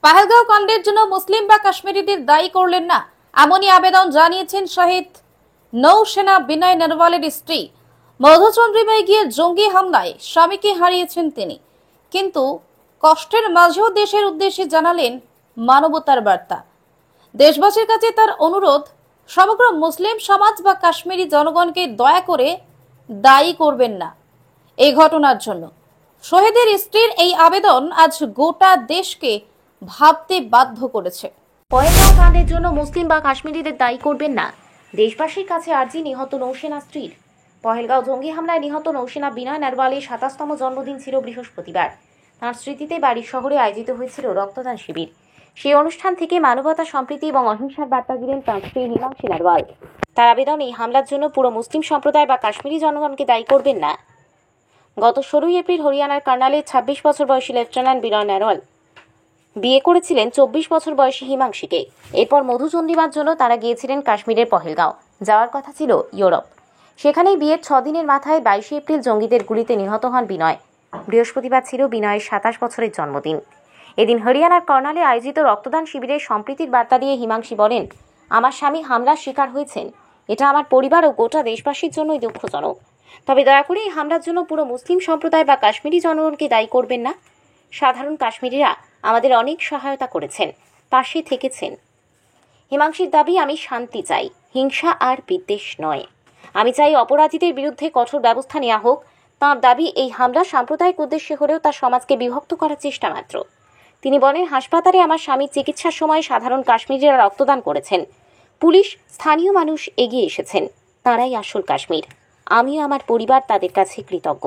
পাহেলগাঁও কাণ্ডের জন্য মুসলিম বা কাশ্মীরিদের দায়ী করলেন না, এমনই আবেদন জানিয়েছেন শহীদ নৌসেনা বিনয় নরওয়ালের স্ত্রী। মধুচন্দ্রিমায় গিয়ে জঙ্গি হামলায় স্বামীকে হারিয়েছেন তিনি, কিন্তু কষ্টের মাঝেও দেশের উদ্দেশ্যে জানালেন মানবতার বার্তা। দেশবাসীর কাছে তার অনুরোধ, সমগ্র মুসলিম সমাজ বা কাশ্মীরি জনগণকে দয়া করে দায়ী করবেন না এই ঘটনার জন্য। শহীদের স্ত্রীর এই আবেদন আজ গোটা দেশকে ভাবতে বাধ্য করেছে। পহেলগাঁও কাণ্ডের জন্য মুসলিম বা কাশ্মীরিদের দায়ী করবেন না, দেশবাসীর কাছে আর্জি নিহত নৌসেনা স্ত্রীর। পহেলগাঁও জঙ্গি হামলায় নিহত নৌসেনা বিনয় নরওয়ালের ২৭তম জন্মদিন ছিল বৃহস্পতিবার। তাঁর স্মৃতিতে বাড়ির শহরে আয়োজিত হয়েছিল রক্তদান শিবির। সেই অনুষ্ঠান থেকে মানবতা, সম্প্রীতি এবং অহিংসার বার্তা দিলেন তাঁর স্ত্রী হিমাংশী নরওয়াল। তার আবেদন, এই হামলার জন্য পুরো মুসলিম সম্প্রদায় বা কাশ্মীরি জনগণকে দায়ী করবেন না। গত ১৬ এপ্রিল হরিয়ানার কার্নালের ২৬ বছর বয়সী লেফটেন্যান্ট বিনয় নরওয়াল বিয়ে করেছিলেন ২৪ বছর বয়সী হিমাংশীকে। এরপর মধুচন্দ্রিমার জন্য তারা গিয়েছিলেন কাশ্মীরের পহেলগাঁও। যাওয়ার কথা ছিল ইউরোপ। সেখানেই বিয়ের ৬ দিনের মাথায় ২২ এপ্রিল জঙ্গিদের গুলিতে নিহত হন বিনয়। বৃহস্পতিবার ছিল বিনয়ের ২৭ বছরের জন্মদিন। এদিন হরিয়ানার কর্নালে আয়োজিত রক্তদান শিবিরে সম্প্রীতির বার্তা দিয়ে হিমাংশী বলেন, আমার স্বামী হামলার শিকার হয়েছেন। এটা আমার পরিবার ও গোটা দেশবাসীর জন্যই দুঃখজনক। তবে দয়া করে এই হামলার জন্য পুরো মুসলিম সম্প্রদায় বা কাশ্মীরি জনগণকে দায়ী করবেন না। সাধারণ কাশ্মীরিরা আমাদের অনেক সহায়তা করেছেন, পাশে থেকেছেন। হিমাংশীর দাবি, আমি শান্তি চাই, হিংসা আর বিদ্বেষ নয়। আমি চাই অপরাধীদের বিরুদ্ধে কঠোর ব্যবস্থা নেওয়া হোক। তাঁর দাবি, এই হামলা সাম্প্রদায়িক উদ্দেশ্যে হলেও তার সমাজকে বিভক্ত করার চেষ্টা মাত্র। তিনি বলেন, হাসপাতালে আমার স্বামীর চিকিৎসার সময় সাধারণ কাশ্মীরিরা রক্তদান করেছেন। পুলিশ, স্থানীয় মানুষ এগিয়ে এসেছেন। তাঁরাই আসল কাশ্মীর। আমিও আমার পরিবার তাদের কাছে কৃতজ্ঞ।